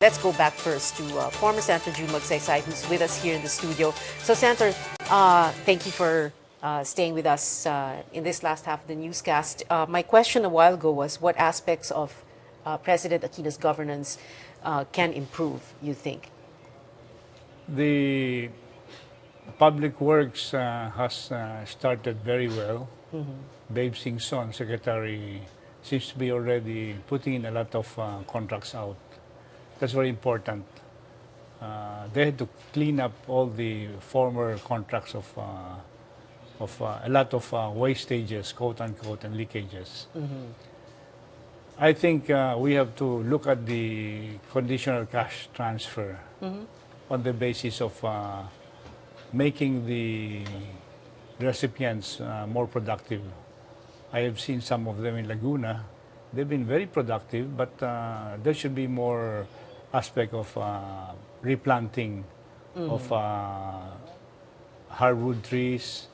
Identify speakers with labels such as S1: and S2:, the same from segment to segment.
S1: Let's go back first to former Senator Ramon Magsaysay, who's with us here in the studio. So, Senator, thank you for staying with us in this last half of the newscast. My question a while ago was, what aspects of President Aquino's governance can improve, you think?
S2: The public works has started very well. Babe Singson, Secretary, seems to be already putting in a lot of contracts out. That's very important. They had to clean up all the former contracts of a lot of wastages, quote unquote, and leakages. I think we have to look at the conditional cash transfer on the basis of making the recipients more productive. I have seen some of them in Laguna. They've been very productive, but there should be more aspect of replanting of hardwood trees,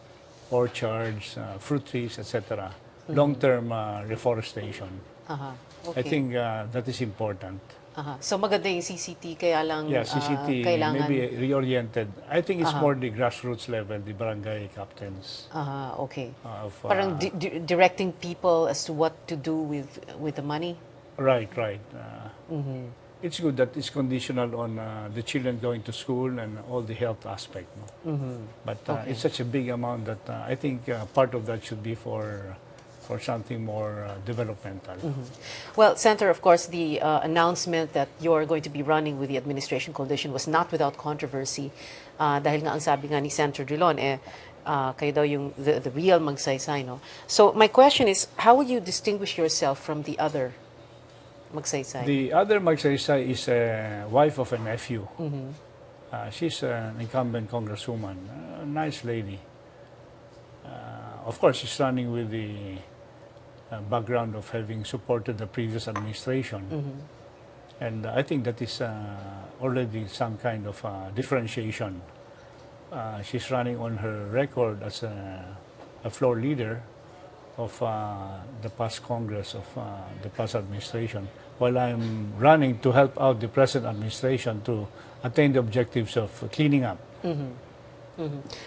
S2: orchards, fruit trees, etc. Long-term reforestation.
S1: Okay.
S2: I think that is important.
S1: So maganda yung CCT, kaya lang
S2: Yeah, CCT
S1: kailangan...
S2: maybe reoriented. I think it's more the grassroots level, the barangay captains.
S1: Okay. Parang directing people as to what to do with the money?
S2: Right. It's good that it's conditional on the children going to school and all the health aspect. No? But it's such a big amount that I think part of that should be for something more developmental.
S1: Well, Senator, of course, the announcement that you're going to be running with the administration coalition was not without controversy. Dahil nga ang sabi nga ni Senator Drilon, kayo daw yung the real Magsaysay, no? So my question is, how would you distinguish yourself from the other Magsaysay?
S2: The other Magsaysay is a wife of a nephew. She's an incumbent congresswoman, a nice lady. Of course, she's running with the background of having supported the previous administration. And I think that is already some kind of differentiation. She's running on her record as a floor leader of the past Congress, of the past administration, while I'm running to help out the present administration to attain the objectives of cleaning up.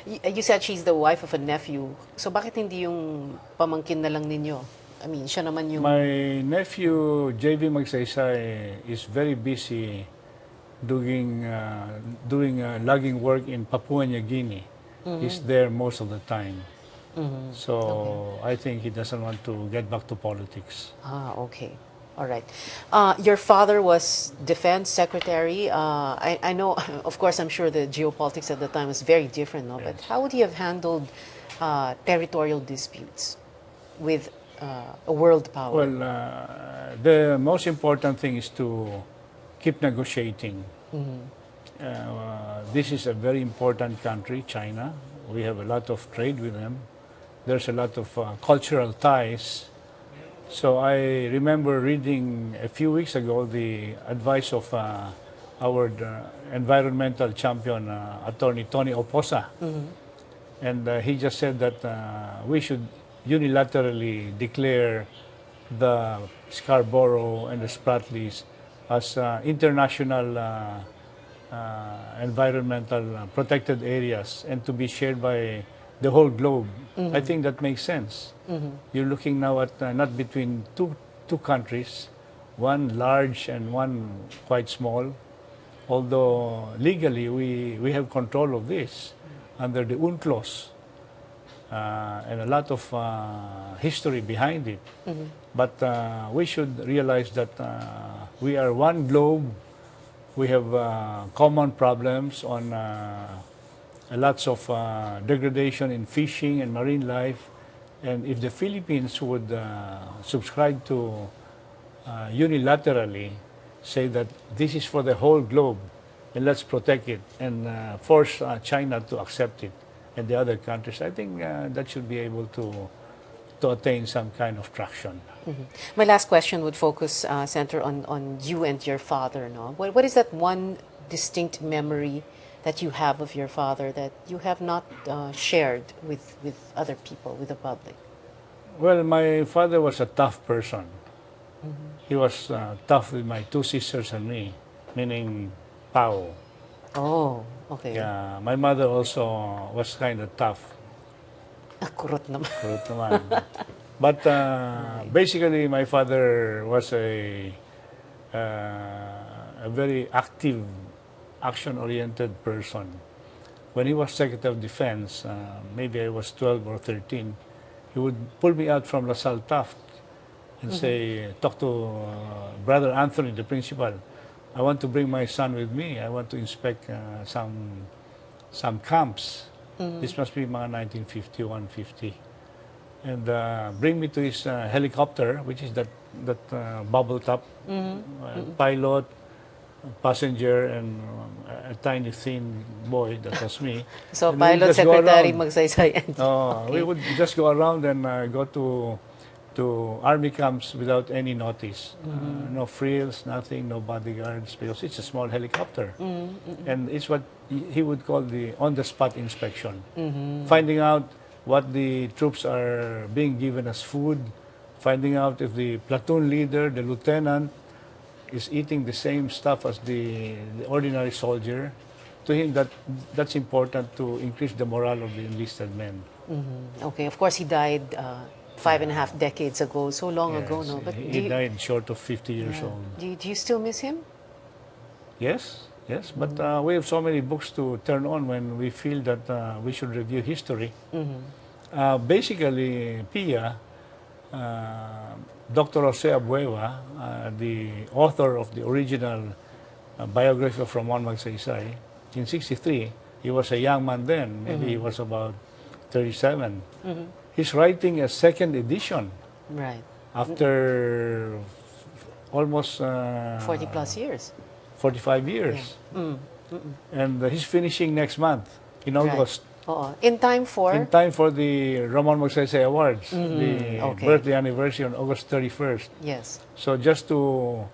S1: You said she's the wife of a nephew. So bakit hindi yung pamangkin na lang ninyo? I mean, siya naman yung...
S2: My nephew, J.V. Magsaysay, is very busy doing logging work in Papua New Guinea. He's there most of the time. So I think he doesn't want to get back to politics.
S1: Okay. All right. Your father was defense secretary. I know, of course, I'm sure the geopolitics at the time was very different, no? But how would he have handled territorial disputes with a world power?
S2: Well, the most important thing is to keep negotiating. This is a very important country, China. We have a lot of trade with them. There's a lot of cultural ties. So I remember reading a few weeks ago the advice of our environmental champion, Attorney Tony Oposa. And he just said that we should unilaterally declare the Scarborough and the Spratlys as international environmental protected areas and to be shared by the whole globe. I think that makes sense. You're looking now at not between two countries, one large and one quite small, although legally we have control of this under the UNCLOS and a lot of history behind it. But we should realize that we are one globe. We have common problems on lots of degradation in fishing and marine life. And if the Philippines would subscribe to unilaterally say that this is for the whole globe and let's protect it and force China to accept it and the other countries, I think that should be able to attain some kind of traction.
S1: My last question would focus, Senator, on you and your father. No? What is that one distinct memory that you have of your father that you have not shared with other people, with the public?
S2: Well, my father was a tough person. He was tough with my two sisters and me. meaning Pao.
S1: Oh, okay.
S2: Yeah, my mother also was kind of tough.
S1: Kurot naman.
S2: Kurot naman. But basically, my father was a very active, action-oriented person. When he was Secretary of Defense, maybe I was 12 or 13, he would pull me out from LaSalle Taft and say, talk to Brother Anthony, the principal. I want to bring my son with me. I want to inspect some camps. This must be mga 1950, 150. And bring me to his helicopter, which is that bubble top, pilot, passenger, and a tiny thin boy. That was me.
S1: So,
S2: And we would
S1: Pilot
S2: just go
S1: Secretary
S2: around.
S1: Magsaysay. And okay.
S2: We would just go around and go to army camps without any notice. No frills, nothing, no bodyguards, because it's a small helicopter. And it's what he would call the on-the-spot inspection. Finding out what the troops are being given as food, finding out if the platoon leader, the lieutenant, is eating the same stuff as the ordinary soldier. To him, that's important to increase the morale of the enlisted men.
S1: Okay, of course, he died 5.5 decades ago, so long ago, no? But
S2: He died short of 50 years old.
S1: do you still miss him?
S2: Yes, yes, but we have so many books to turn on when we feel that we should review history. Basically, Pia, Dr. Jose Abueva, the author of the original biography of Ramon Magsaysay, in 63, he was a young man then, maybe he was about 37. He's writing a second edition
S1: Right.
S2: after almost
S1: 40 plus years.
S2: 45 years. And he's finishing next month in August.
S1: Oo. In time for?
S2: In time for the Ramon Magsaysay Awards, the
S1: okay.
S2: birthday anniversary on August 31st.
S1: Yes.
S2: So just to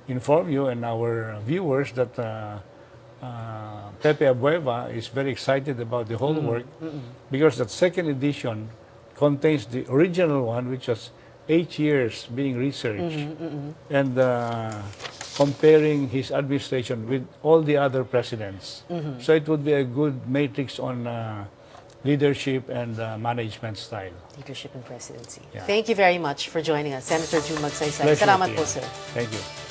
S2: inform you and our viewers that Pepe Abueva is very excited about the whole work because that second edition contains the original one, which was 8 years being researched and comparing his administration with all the other presidents. So it would be a good matrix on leadership and management style.
S1: Leadership and presidency.
S2: Yeah.
S1: Thank you very much for joining us, Senator June Magsaysay.
S2: Pleasure,
S1: Salamat
S2: Pia.
S1: po, sir.
S2: Thank you.